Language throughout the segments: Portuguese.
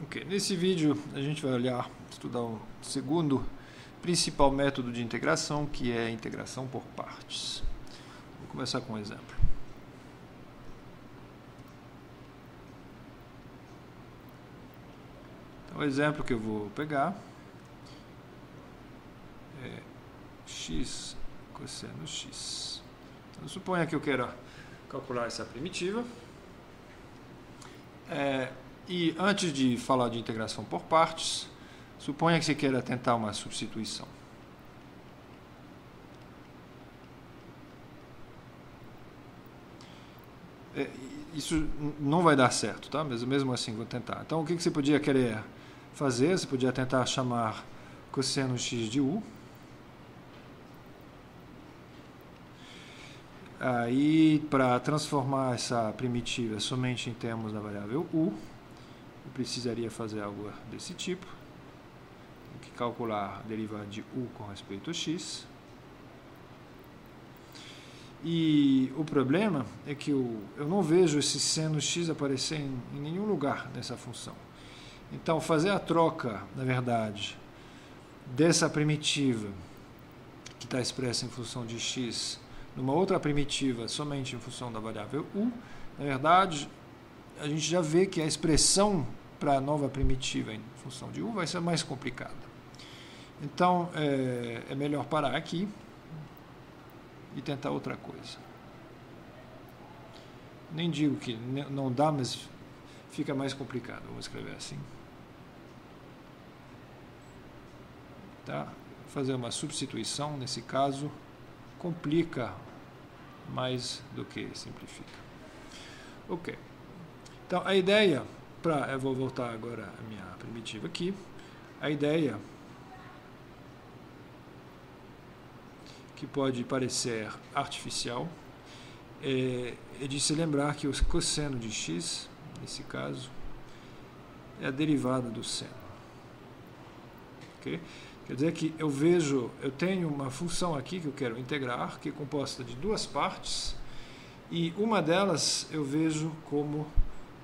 Ok, nesse vídeo a gente vai estudar o segundo principal método de integração, que é a integração por partes. Vou começar com um exemplo. Então, o exemplo que eu vou pegar é x cosseno x. Então, suponha que eu queira calcular essa primitiva. E antes de falar de integração por partes, suponha que você queira tentar uma substituição. Isso não vai dar certo, tá? Mas mesmo assim vou tentar. Então, o que você podia querer fazer? Você podia tentar chamar cosseno x de u. Aí, para transformar essa primitiva somente em termos da variável u, eu precisaria fazer algo desse tipo. Tem que calcular a derivada de u com respeito a x. E o problema é que eu não vejo esse seno x aparecer em nenhum lugar nessa função. Então, fazer a troca, na verdade, dessa primitiva, que está expressa em função de x, numa outra primitiva somente em função da variável u, na verdade, a gente já vê que a expressão para a nova primitiva em função de u vai ser mais complicada. Então, é melhor parar aqui e tentar outra coisa. Nem digo que não dá, mas fica mais complicado. Vamos escrever assim. Tá? Fazer uma substituição, nesse caso, complica mais do que simplifica. Ok. Então, a ideia, eu vou voltar agora à minha primitiva aqui. A ideia, que pode parecer artificial, é de se lembrar que o cosseno de x, nesse caso, é a derivada do seno. Okay? Quer dizer que eu tenho uma função aqui que eu quero integrar, que é composta de duas partes, e uma delas eu vejo como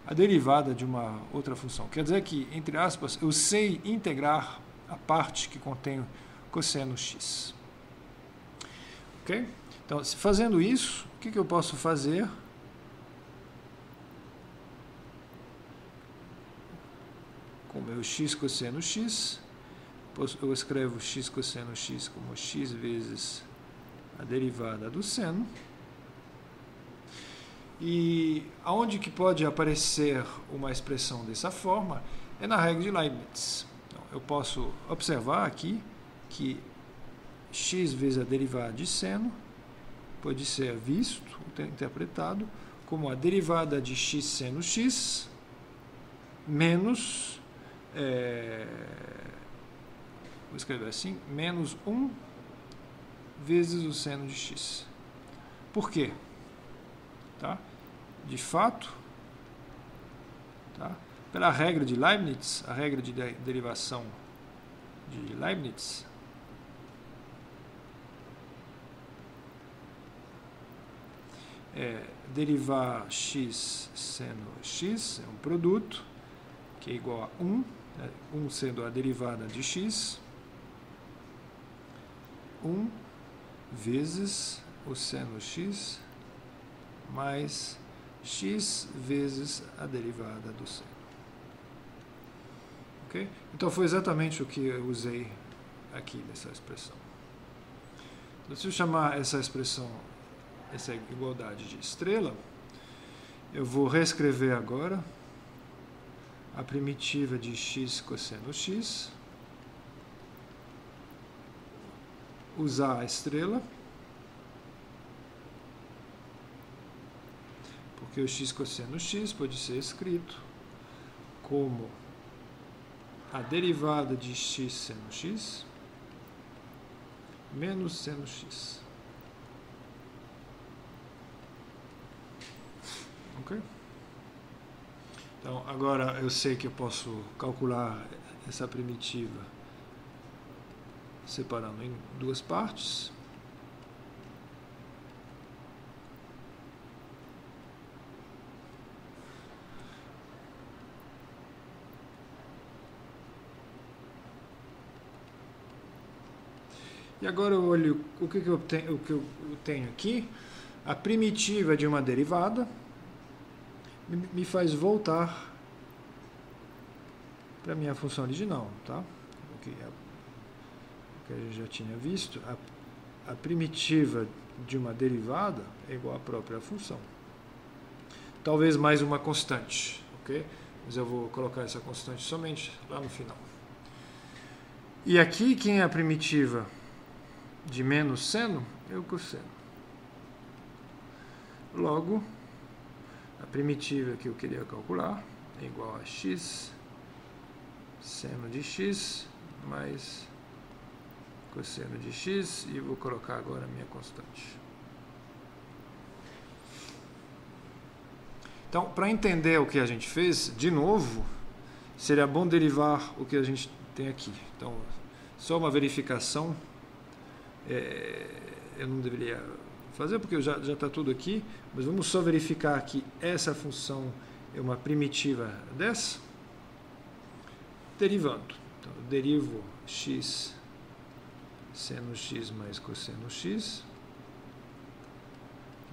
a derivada de uma outra função. Quer dizer que, entre aspas, eu sei integrar a parte que contém cosseno x. Ok? Então, fazendo isso, o que eu posso fazer? Com o meu x cosseno x, eu escrevo x cosseno x como x vezes a derivada do seno. E aonde que pode aparecer uma expressão dessa forma é na regra de Leibniz. Então, eu posso observar aqui que x vezes a derivada de seno pode ser visto, interpretado, como a derivada de x seno x menos, vou escrever assim, menos 1 vezes o seno de x. Por quê? Tá? De fato, tá? Pela regra de Leibniz, a regra de derivação de Leibniz, derivar x seno x é um produto que é igual a 1, né? 1 sendo a derivada de x, 1 vezes o seno x mais x vezes a derivada do seno. Okay? Então, foi exatamente o que eu usei aqui nessa expressão. Então, se eu chamar essa expressão, essa igualdade de estrela, eu vou reescrever agora a primitiva de x cosseno x, usar a estrela, porque o x cosseno x pode ser escrito como a derivada de x seno x menos seno x. Ok? Então, agora eu sei que eu posso calcular essa primitiva separando em duas partes. E agora eu olho o que eu tenho aqui. A primitiva de uma derivada me faz voltar para a minha função original, tá? O que a gente já tinha visto, a primitiva de uma derivada é igual à própria função. Talvez mais uma constante, ok? Mas eu vou colocar essa constante somente lá no final. E aqui, quem é a primitiva de menos seno? É o cosseno. Logo, a primitiva que eu queria calcular é igual a x seno de x mais cosseno de x, e vou colocar agora a minha constante. Então, para entender o que a gente fez, de novo, seria bom derivar o que a gente tem aqui. Então, só uma verificação, eu não deveria fazer porque já está tudo aqui, mas vamos só verificar que essa função é uma primitiva dessa, derivando. Então, eu derivo x seno x mais cosseno x,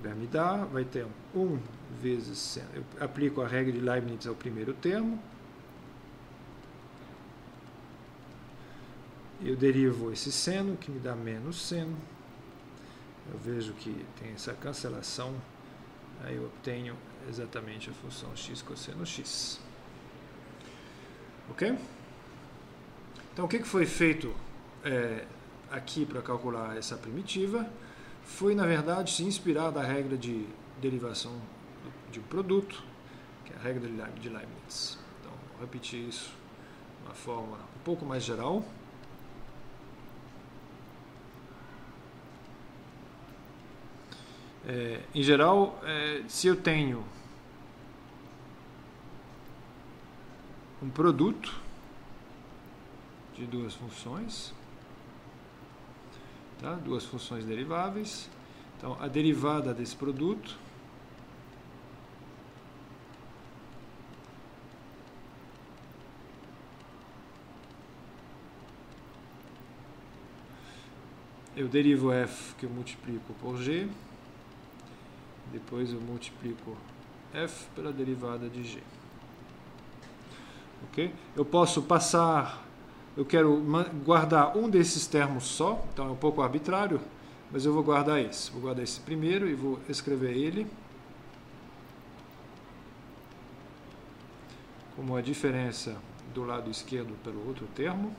vai me dar, vai ter 1 vezes seno, eu aplico a regra de Leibniz ao primeiro termo, eu derivo esse seno, que me dá menos seno, eu vejo que tem essa cancelação, aí eu obtenho exatamente a função x cosseno x. Ok? Então, o que foi feito aqui para calcular essa primitiva? Foi, na verdade, se inspirar da regra de derivação de um produto, que é a regra de Leibniz. Então, vou repetir isso de uma forma um pouco mais geral. Em geral, se eu tenho um produto de duas funções, tá? Duas funções deriváveis, então a derivada desse produto eu derivo f, que eu multiplico por g, depois eu multiplico f pela derivada de g. Ok? Eu posso passar, eu quero guardar um desses termos só, então é um pouco arbitrário, mas eu vou guardar esse. Vou guardar esse primeiro e vou escrever ele como a diferença do lado esquerdo pelo outro termo.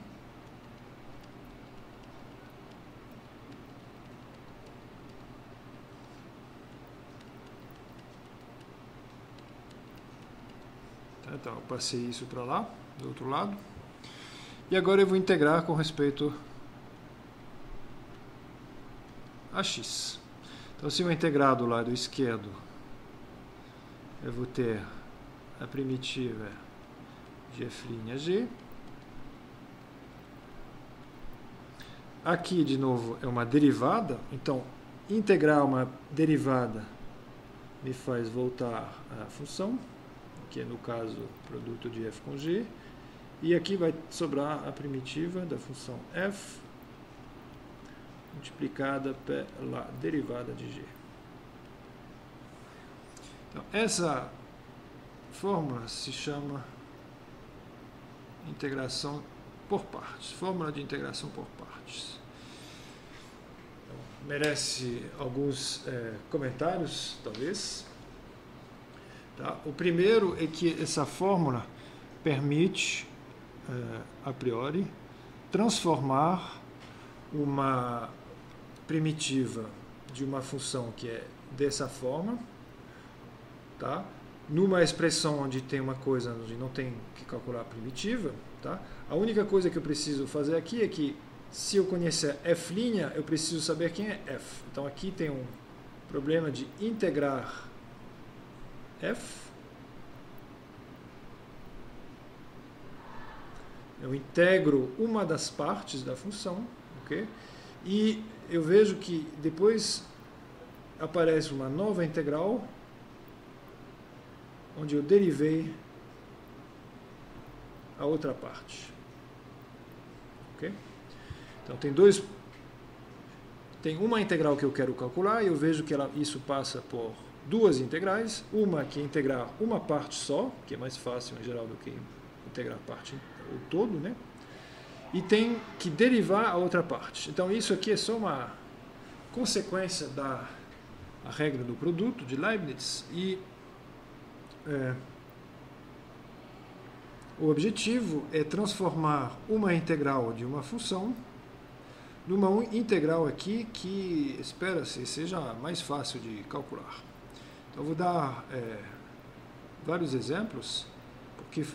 Então, eu passei isso para lá, do outro lado. E agora eu vou integrar com respeito a x. Então, se eu integrar do lado esquerdo, eu vou ter a primitiva de f'g. Aqui, de novo, é uma derivada. Então, integrar uma derivada me faz voltar à função, que é, no caso, produto de f com g. E aqui vai sobrar a primitiva da função f multiplicada pela derivada de g. Então, essa fórmula se chama integração por partes, fórmula de integração por partes. Então, merece alguns comentários, talvez. Tá? O primeiro é que essa fórmula permite, a priori, transformar uma primitiva de uma função que é dessa forma, tá? Numa expressão onde tem uma coisa onde não tem que calcular a primitiva, tá? A única coisa que eu preciso fazer aqui é que, se eu conhecer f', eu preciso saber quem é f. Então aqui tem um problema de integrar f. Eu integro uma das partes da função, ok? E eu vejo que depois aparece uma nova integral, onde eu derivei a outra parte. Ok? Então, tem dois tem uma integral que eu quero calcular e eu vejo que isso passa por duas integrais, uma que é integrar uma parte só, que é mais fácil em geral do que integrar a parte o todo, né? E tem que derivar a outra parte. Então isso aqui é só uma consequência da regra do produto de Leibniz e o objetivo é transformar uma integral de uma função numa integral aqui que espera-se seja mais fácil de calcular. Então eu vou dar vários exemplos, porque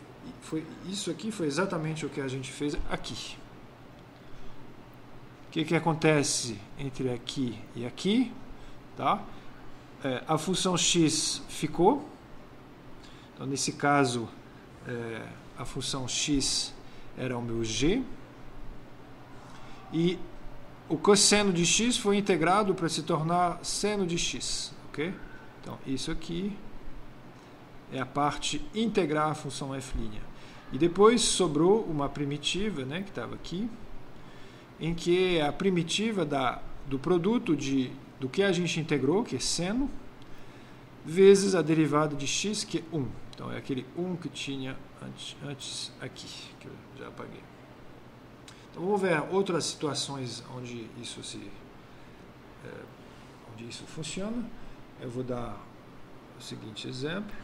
isso aqui foi exatamente o que a gente fez aqui. O que acontece entre aqui e aqui? Tá? A função x ficou. Então, nesse caso, a função x era o meu g. E o cosseno de x foi integrado para se tornar seno de x. Okay? Então, isso aqui é a parte integrar a função f'. E depois sobrou uma primitiva, né, que estava aqui, em que é a primitiva do produto do que a gente integrou, que é seno, vezes a derivada de x, que é 1. Então, é aquele 1 que tinha antes aqui, que eu já apaguei. Então, vamos ver outras situações onde isso funciona. Eu vou dar o seguinte exemplo.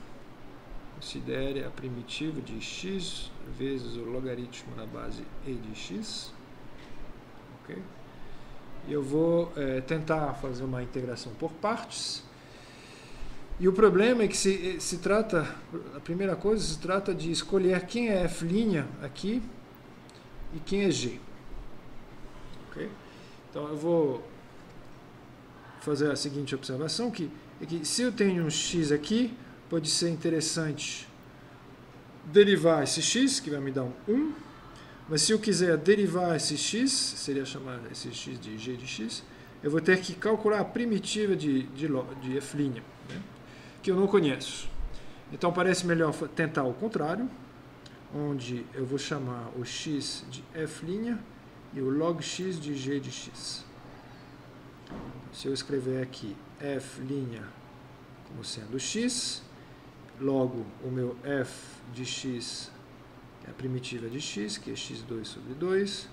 Considere a primitiva de x vezes o logaritmo na base e de x. Okay? E eu vou tentar fazer uma integração por partes. E o problema é que se trata, a primeira coisa, se trata de escolher quem é f' aqui e quem é g. Okay? Então eu vou fazer a seguinte observação, que se eu tenho um x aqui, pode ser interessante derivar esse x, que vai me dar um 1, mas se eu quiser derivar esse x, seria chamar esse x de g de x, eu vou ter que calcular a primitiva de f', né, que eu não conheço. Então parece melhor tentar o contrário, onde eu vou chamar o x de f' e o log x de g de x. Se eu escrever aqui f' como sendo x, logo o meu f de x é a primitiva de x, que é x2 sobre 2.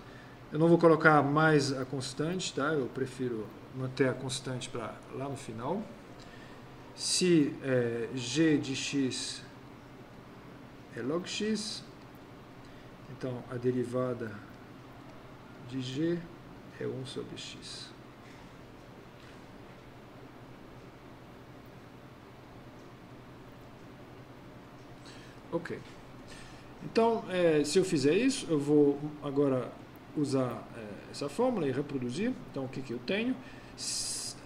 Eu não vou colocar mais a constante, tá? Eu prefiro manter a constante para lá no final. Se g de x é log x, então a derivada de g é 1 sobre x. Ok. Então, se eu fizer isso, eu vou agora usar essa fórmula e reproduzir. Então, o que eu tenho?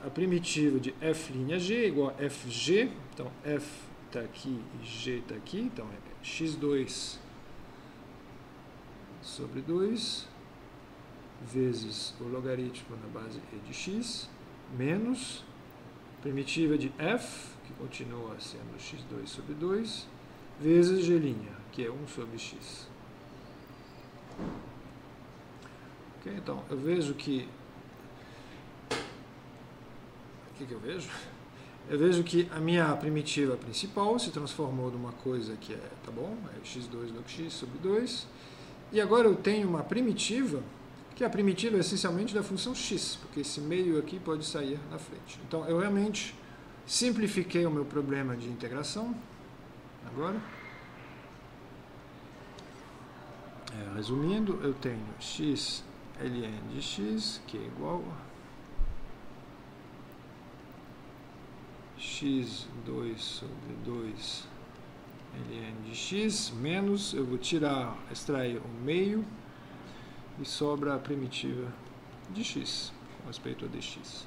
A primitiva de f'g é igual a fg. Então, f está aqui e g está aqui. Então, é x2 sobre 2 vezes o logaritmo na base e de x, menos primitiva de f, que continua sendo x2 sobre 2, vezes g', que é 1 sobre x. Okay, então, eu vejo que... O que eu vejo? Eu vejo que a minha primitiva principal se transformou numa coisa que tá bom, é x2 log x sobre 2. E agora eu tenho uma primitiva, que é a primitiva essencialmente da função x, porque esse meio aqui pode sair na frente. Então, eu realmente simplifiquei o meu problema de integração. Agora, resumindo, eu tenho x ln de x, que é igual a x2 sobre 2 ln de x, menos, eu vou extrair o meio, e sobra a primitiva de x, com respeito a dx,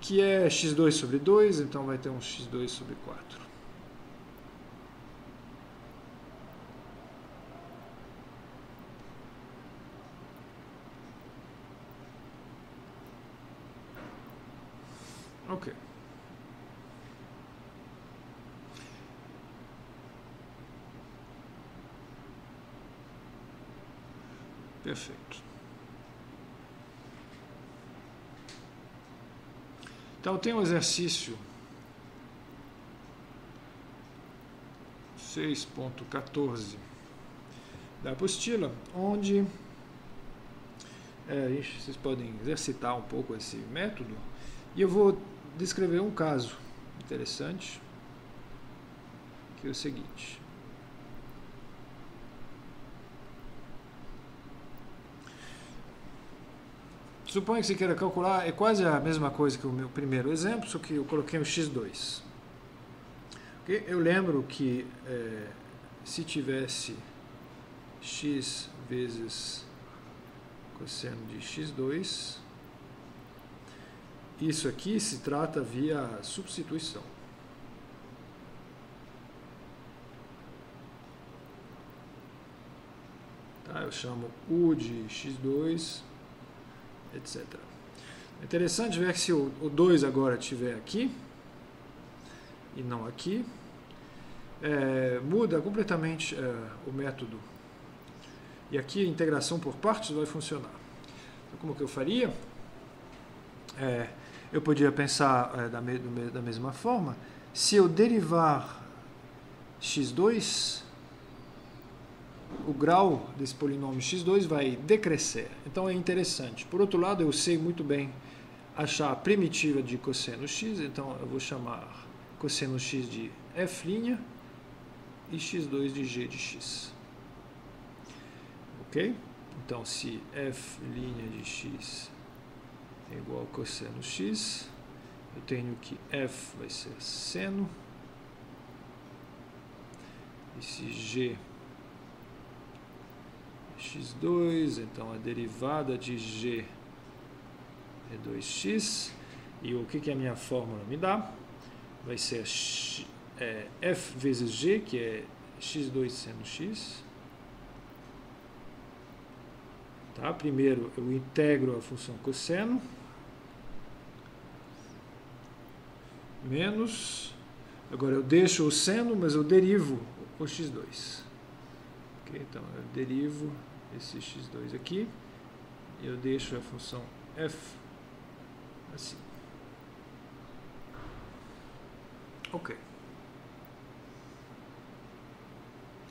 que é x2 sobre 2, então vai ter um x2 sobre 4. Ok. Perfeito. Então tem um exercício 6.14 da apostila, onde vocês podem exercitar um pouco esse método, e eu vou descrever um caso interessante, que é o seguinte. Suponha que você queira calcular, é quase a mesma coisa que o meu primeiro exemplo, só que eu coloquei um x2. Okay? Eu lembro que se tivesse x vezes cosseno de x2, isso aqui se trata via substituição. Tá? Eu chamo u de x2, etc. É interessante ver que se o 2 agora estiver aqui, e não aqui, muda completamente o método. E aqui a integração por partes vai funcionar. Então, como que eu faria? Eu podia pensar da mesma forma, se eu derivar x2, o grau desse polinômio x2 vai decrescer. Então é interessante. Por outro lado, eu sei muito bem achar a primitiva de cosseno x, então eu vou chamar cosseno x de f' e x2 de g de x. Ok? Então, se f' de x é igual a cosseno x, eu tenho que f vai ser seno, e se g é x2, então a derivada de g é 2x, e o que a minha fórmula me dá? Vai ser f vezes g, que é x2 seno x. Tá? Primeiro eu integro a função cosseno, menos, agora eu deixo o seno, mas eu derivo o x2. Okay? Então eu derivo esse x2 aqui, e eu deixo a função f assim. Ok.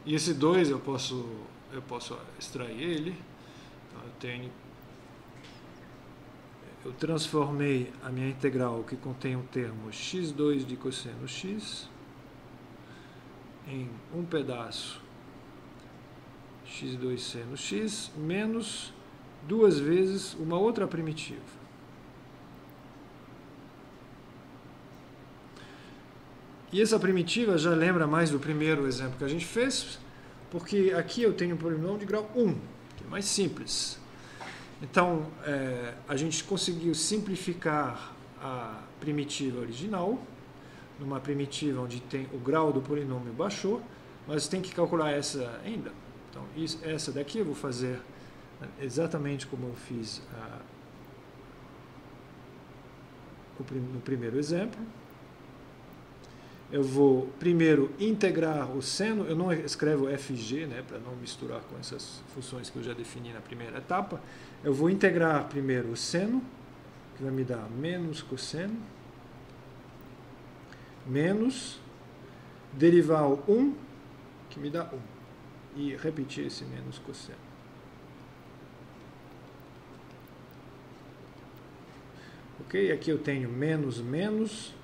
E esse 2 eu posso extrair ele. Então eu transformei a minha integral que contém o termo x2 de cosseno x em um pedaço x2 seno x menos duas vezes uma outra primitiva. E essa primitiva já lembra mais do primeiro exemplo que a gente fez, porque aqui eu tenho um polinômio de grau 1, que é mais simples. Então, a gente conseguiu simplificar a primitiva original, numa primitiva onde tem o grau do polinômio baixou, mas tem que calcular essa ainda. Então, essa daqui eu vou fazer exatamente como eu fiz no primeiro exemplo. Eu vou primeiro integrar o seno, eu não escrevo fg, né, para não misturar com essas funções que eu já defini na primeira etapa. Eu vou integrar primeiro o seno, que vai me dar menos cosseno, menos, derivar o 1, que me dá 1, e repetir esse menos cosseno. Ok? Aqui eu tenho menos, menos.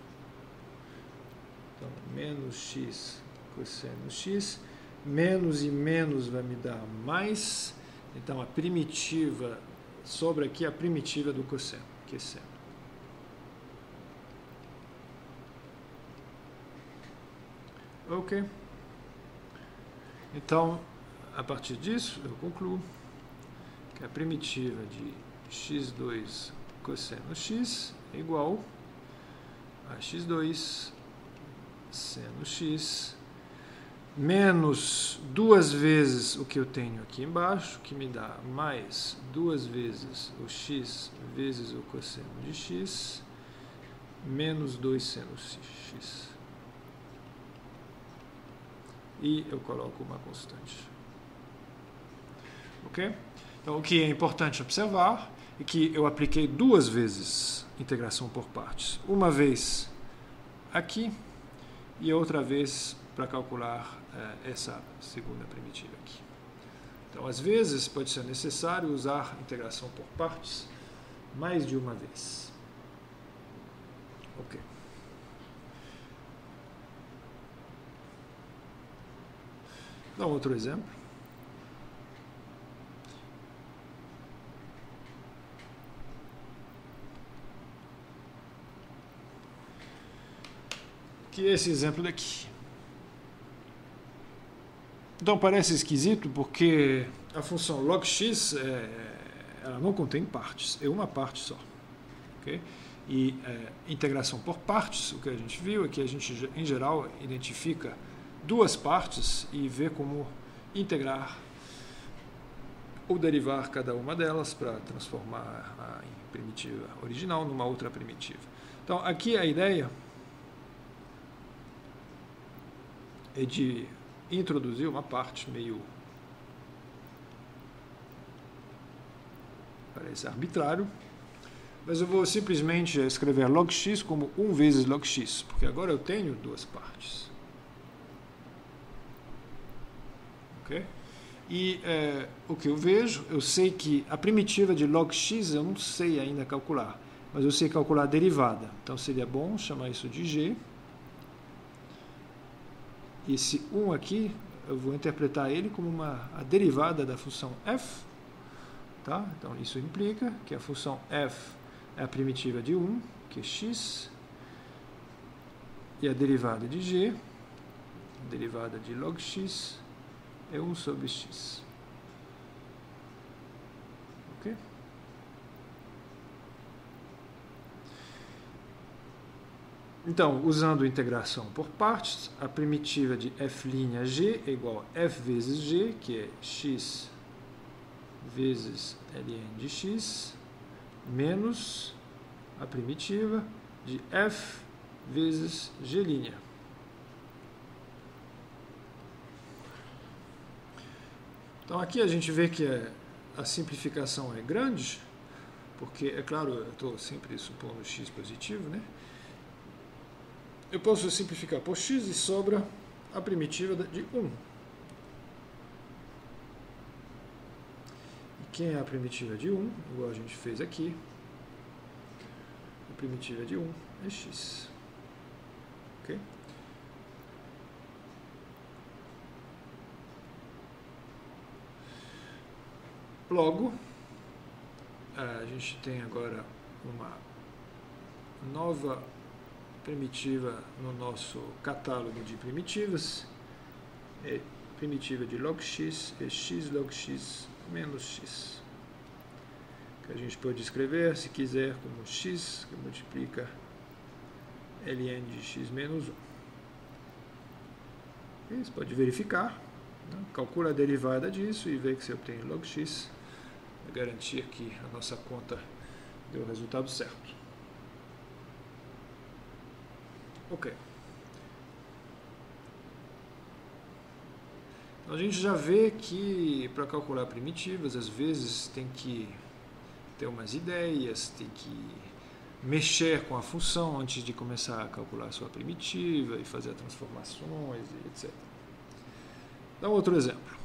Então, menos x cosseno x, menos e menos vai me dar mais, então a primitiva, sobra aqui a primitiva do cosseno, que é seno. Ok? Então, a partir disso, eu concluo que a primitiva de x2 cosseno x é igual a x2 seno x menos duas vezes o que eu tenho aqui embaixo, que me dá mais duas vezes o x vezes o cosseno de x, menos 2 seno x. E eu coloco uma constante. Ok? Então, o que é importante observar é que eu apliquei duas vezes integração por partes. Uma vez aqui e outra vez para calcular essa segunda primitiva aqui. Então, às vezes, pode ser necessário usar integração por partes mais de uma vez. Ok. Dá um outro exemplo. Que é esse exemplo daqui. Então parece esquisito porque a função log x ela não contém partes, é uma parte só. Okay? E integração por partes, o que a gente viu é que a gente, em geral, identifica duas partes e vê como integrar ou derivar cada uma delas para transformar a primitiva original numa outra primitiva. Então, aqui a ideia é de introduzir uma parte meio, parece arbitrário, mas eu vou simplesmente escrever log x como 1 vezes log x, porque agora eu tenho duas partes. Ok? E o que eu vejo, eu sei que a primitiva de log x eu não sei ainda calcular, mas eu sei calcular a derivada. Então seria bom chamar isso de g. E esse 1 aqui, eu vou interpretar ele como a derivada da função f. Tá? Então isso implica que a função f é a primitiva de 1, que é x, e a derivada de g, a derivada de log x, é 1 sobre x. Ok? Então, usando integração por partes, a primitiva de f'g é igual a f vezes g, que é x vezes ln de x, menos a primitiva de f vezes g'. Então aqui a gente vê que a simplificação é grande, porque, é claro, eu estou sempre supondo x positivo, né? Eu posso simplificar por x e sobra a primitiva de 1. E quem é a primitiva de 1? Igual a gente fez aqui. A primitiva de 1 é x. Ok? Logo, a gente tem agora uma nova primitiva no nosso catálogo de primitivas. É primitiva de log x é x log x menos x. Que a gente pode escrever, se quiser, como x que multiplica ln de x menos 1. Você pode verificar, né? Calcula a derivada disso e vê que você obtém log x, para garantir que a nossa conta deu o resultado certo. Ok. Então a gente já vê que para calcular primitivas, às vezes tem que ter umas ideias, tem que mexer com a função antes de começar a calcular a sua primitiva e fazer transformações, etc. Dá um outro exemplo.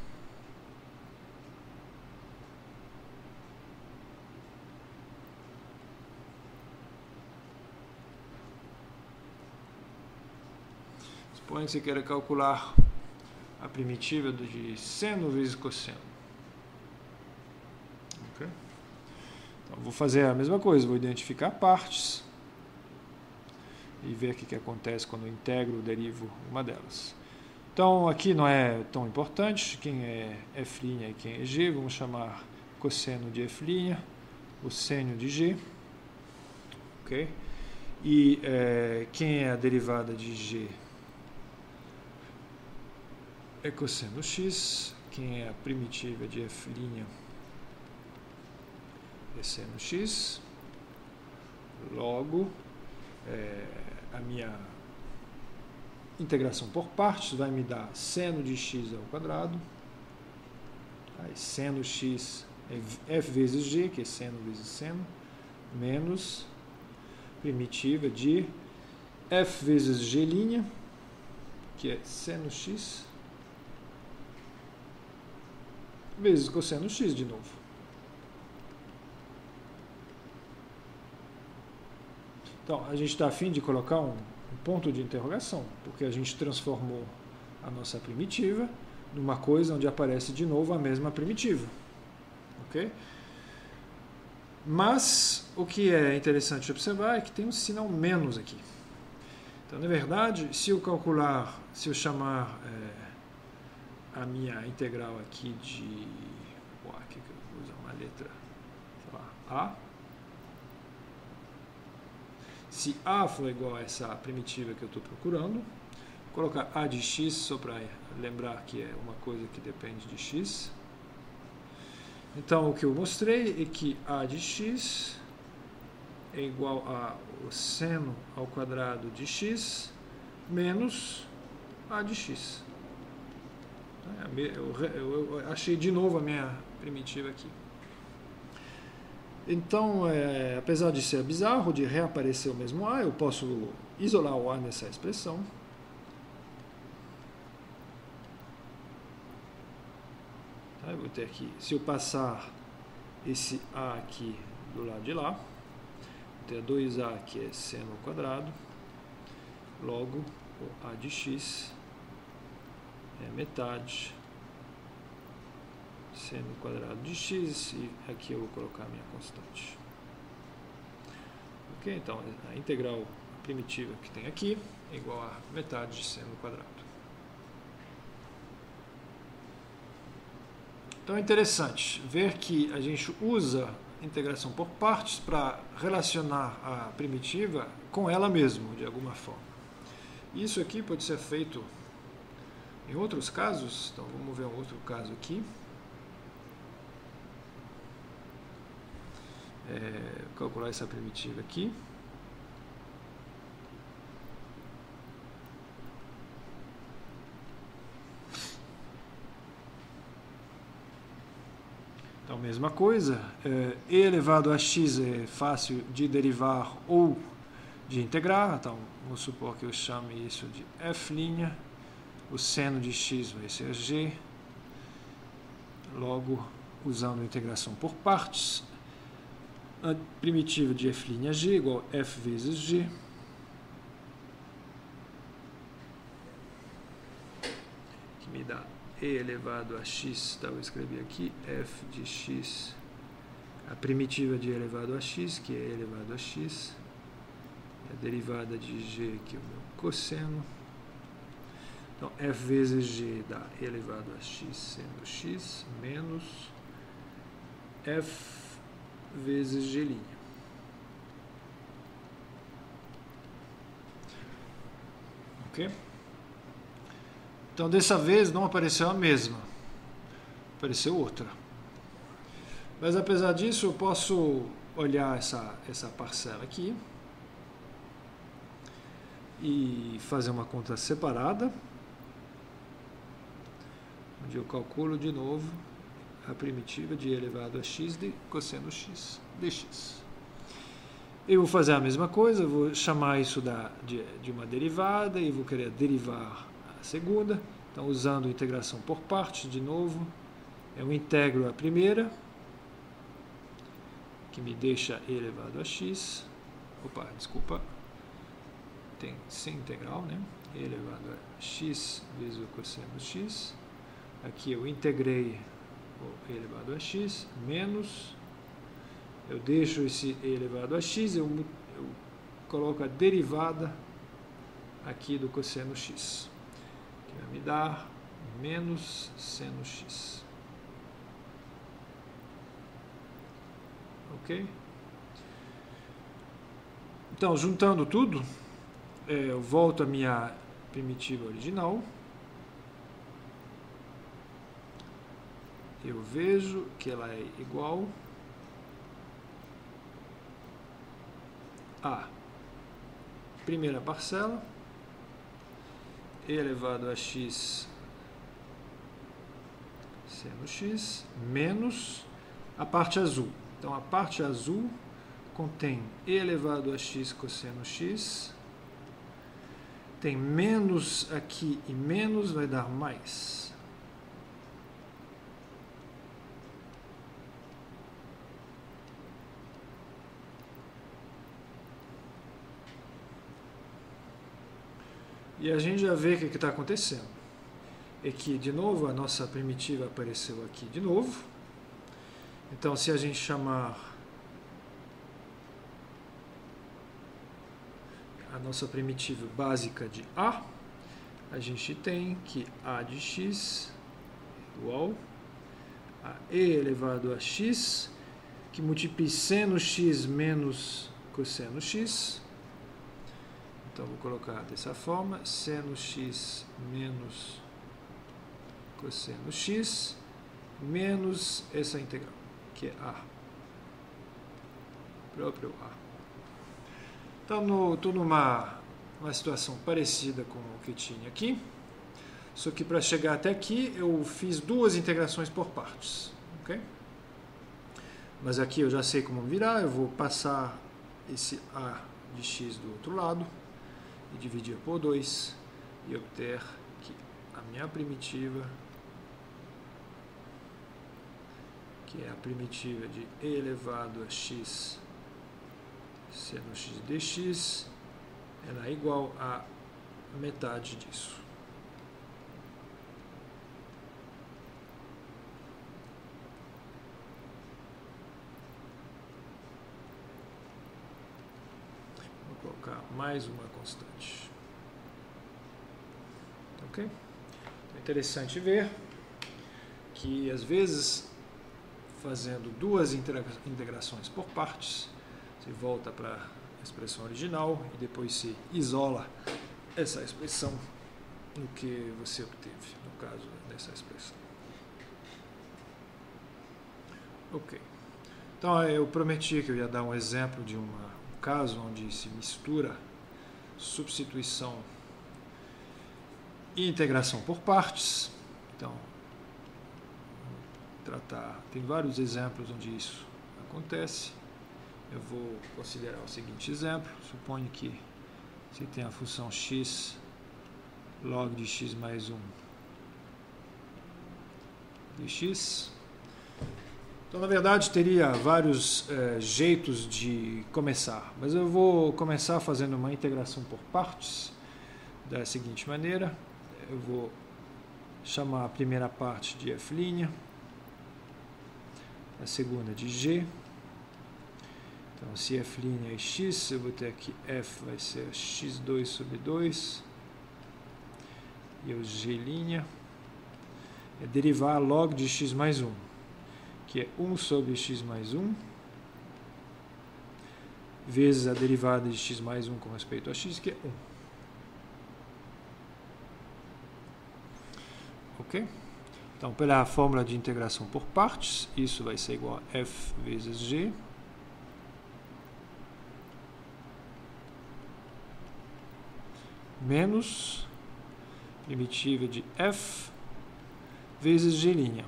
Suponha que você queira calcular a primitiva de seno vezes cosseno. Okay? Então, vou fazer a mesma coisa, vou identificar partes e ver o que acontece quando eu integro ou derivo uma delas. Então, aqui não é tão importante quem é f' e quem é g, vamos chamar cosseno de f', o seno de g. Okay? E quem é a derivada de g é cosseno x, quem é a primitiva de f' é seno x, logo a minha integração por partes vai me dar seno de x ao quadrado, aí seno x é f vezes g, que é seno vezes seno, menos primitiva de f vezes g', que é seno x, vezes cosseno x de novo. Então, a gente está a fim de colocar um ponto de interrogação, porque a gente transformou a nossa primitiva numa coisa onde aparece de novo a mesma primitiva. Ok? Mas o que é interessante observar é que tem um sinal menos aqui. Então, na verdade, se eu chamar a minha integral aqui de... aqui que eu vou usar uma letra, sei lá, A. Se A for igual a essa primitiva que eu estou procurando, vou colocar A de x, só para lembrar que é uma coisa que depende de x. Então, o que eu mostrei é que A de x é igual ao seno ao quadrado de x menos A de x. Eu achei de novo a minha primitiva aqui. Então, apesar de ser bizarro, de reaparecer o mesmo A, eu posso isolar o A nessa expressão. Tá, eu vou ter aqui, se eu passar esse A aqui do lado de lá, vou ter 2A que é seno ao quadrado, logo o A de x é metade seno ao quadrado de x, e aqui eu vou colocar a minha constante. Ok? Então, a integral primitiva que tem aqui é igual a metade de seno ao quadrado. Então, é interessante ver que a gente usa integração por partes para relacionar a primitiva com ela mesma, de alguma forma. Isso aqui pode ser feito em outros casos. Então, vamos ver um outro caso aqui. Calcular essa primitiva aqui. Então, mesma coisa, e elevado a x é fácil de derivar ou de integrar. Então, vamos supor que eu chame isso de f', o seno de x vai ser g, logo, usando a integração por partes, a primitiva de f'g igual a f vezes g, que me dá e elevado a x, então eu vou escrever aqui f de x, a primitiva de e elevado a x, que é e elevado a x, a derivada de g, que é o meu cosseno. Então, f vezes g dá e elevado a x seno x, menos f vezes g'. Ok? Então, dessa vez não apareceu a mesma, apareceu outra. Mas, apesar disso, eu posso olhar essa parcela aqui e fazer uma conta separada, onde eu calculo de novo a primitiva de e elevado a x de cosseno x dx. Eu vou fazer a mesma coisa, vou chamar isso de uma derivada e vou querer derivar a segunda. Então, usando integração por partes, de novo, eu integro a primeira, que me deixa e elevado a x. Opa, desculpa, tem sem integral, né? E elevado a x vezes o cosseno x. Aqui eu integrei o e elevado a x, menos, eu deixo esse e elevado a x, eu coloco a derivada aqui do cosseno x, que vai me dar menos seno x. Ok? Então, juntando tudo, eu volto à minha primitiva original. Eu vejo que ela é igual a primeira parcela, e elevado a x seno x, menos a parte azul. Então, a parte azul contém e elevado a x cosseno x. Tem menos aqui e menos vai dar mais. E a gente já vê o que está acontecendo. É que, de novo, a nossa primitiva apareceu aqui de novo. Então, se a gente chamar a nossa primitiva básica de A, a gente tem que A de x igual a e elevado a x, que multiplica seno x menos cosseno x. Então, vou colocar dessa forma, seno x menos cosseno x, menos essa integral, que é A, próprio A. Então, estou numa situação parecida com o que tinha aqui, só que para chegar até aqui eu fiz duas integrações por partes, ok? Mas aqui eu já sei como virar, eu vou passar esse A de x do outro lado, e dividir por 2 e obter que a minha primitiva, que é a primitiva de e elevado a x seno x dx, ela é igual a metade disso. Vou colocar mais uma constante. Ok? É interessante ver que, às vezes, fazendo duas integrações por partes, você volta para a expressão original e depois se isola essa expressão no que você obteve, no caso dessa expressão. Ok. Então, eu prometi que eu ia dar um exemplo de um caso onde se mistura substituição e integração por partes. Então, tem vários exemplos onde isso acontece. Eu vou considerar o seguinte exemplo. Suponho que você tem a função x log de x mais 1 dx. Então, na verdade, teria vários jeitos de começar, mas eu vou começar fazendo uma integração por partes da seguinte maneira. Eu vou chamar a primeira parte de f', a segunda de g. Então, se f' é x, eu vou ter aqui f vai ser x2 sobre 2, e o g' é derivar log de x mais 1, que é 1 sobre x mais 1, vezes a derivada de x mais 1 com respeito a x, que é 1. Ok? Então, pela fórmula de integração por partes, isso vai ser igual a f vezes g, menos primitiva de f vezes g'.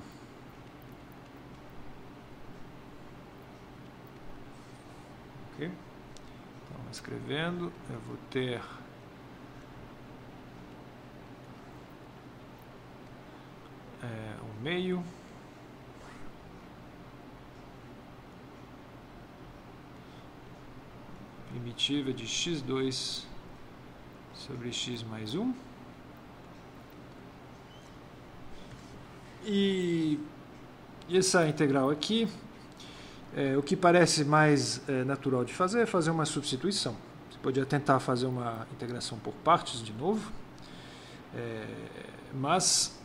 Ok? Então, escrevendo, eu vou ter um meio primitiva de x2 sobre x mais 1, e essa integral aqui, o que parece mais natural de fazer é fazer uma substituição. Você podia tentar fazer uma integração por partes de novo, mas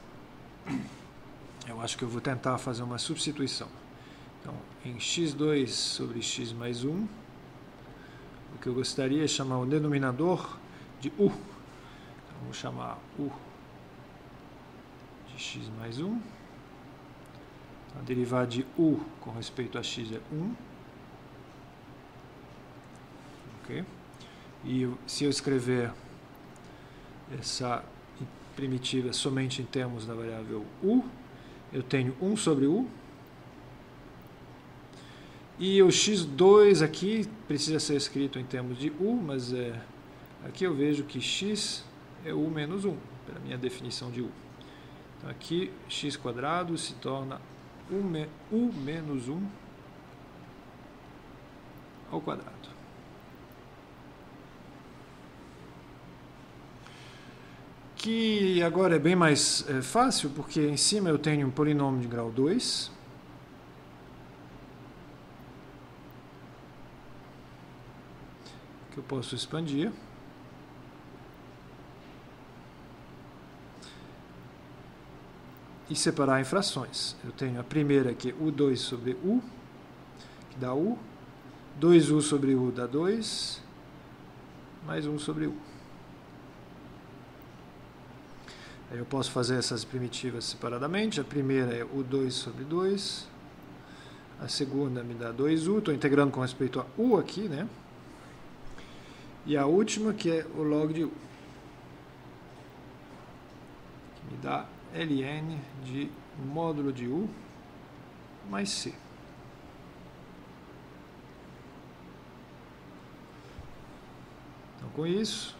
eu acho que eu vou tentar fazer uma substituição. Então, em x2 sobre x mais 1, o que eu gostaria é chamar o denominador de u. Então, vou chamar u de x mais 1. Então, a derivada de u com respeito a x é 1. Ok? E se eu escrever essa primitiva somente em termos da variável u, eu tenho 1 sobre u, E o x2 aqui precisa ser escrito em termos de u, mas aqui eu vejo que x é u menos 1, pela minha definição de u. Então aqui x² se torna u menos 1 ao quadrado. Que agora é bem mais fácil, porque em cima eu tenho um polinômio de grau 2. Que eu posso expandir. E separar em frações. Eu tenho a primeira que é u2 sobre u, que dá u. 2u sobre u dá 2, mais 1 sobre u. Aí eu posso fazer essas primitivas separadamente. A primeira é u2 sobre 2. A segunda me dá 2u. Estou integrando com respeito a u aqui, né? E a última que é o log de u. Que me dá ln de módulo de u mais c. Então, com isso,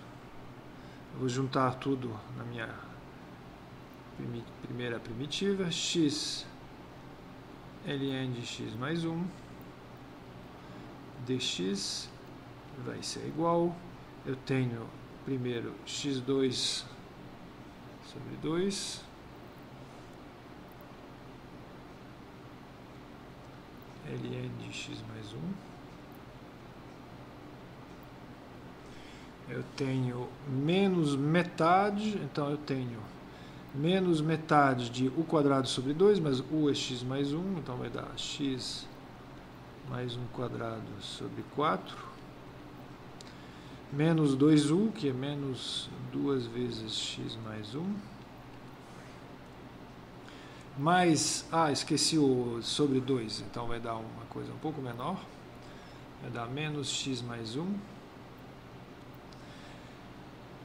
eu vou juntar tudo na minha primeira primitiva. X ln de x mais 1 dx vai ser igual. Eu tenho primeiro x2 sobre 2 ln de x mais 1. Eu tenho menos metade, então eu tenho menos metade de u² sobre 2, mas u é x mais 1, então vai dar x mais 1² sobre 4. Menos 2u, que é menos 2 vezes x mais 1. Mais, esqueci o sobre 2, então vai dar uma coisa um pouco menor. Vai dar menos x mais 1.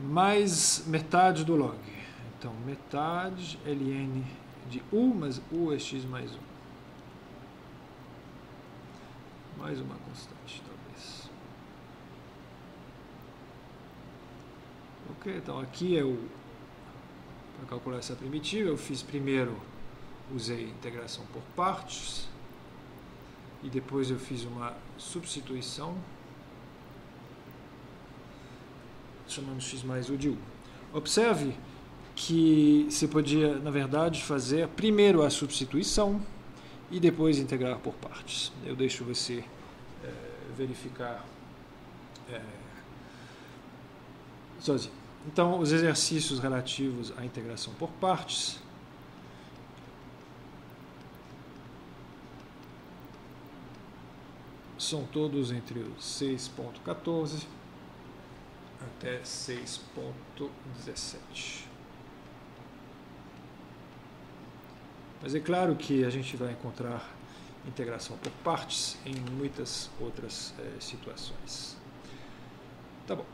Mais metade do log. Então, metade ln de u, mas u é x mais 1. Mais uma constante, talvez. Ok, então aqui para calcular essa primitiva, eu fiz primeiro, usei integração por partes, e depois eu fiz uma substituição, chamando x mais u de u. Observe que você podia, na verdade, fazer primeiro a substituição e depois integrar por partes. Eu deixo você verificar sozinho. Então, os exercícios relativos à integração por partes são todos entre os 6.14 até 6.17. Mas é claro que a gente vai encontrar integração por partes em muitas outras situações. Tá bom.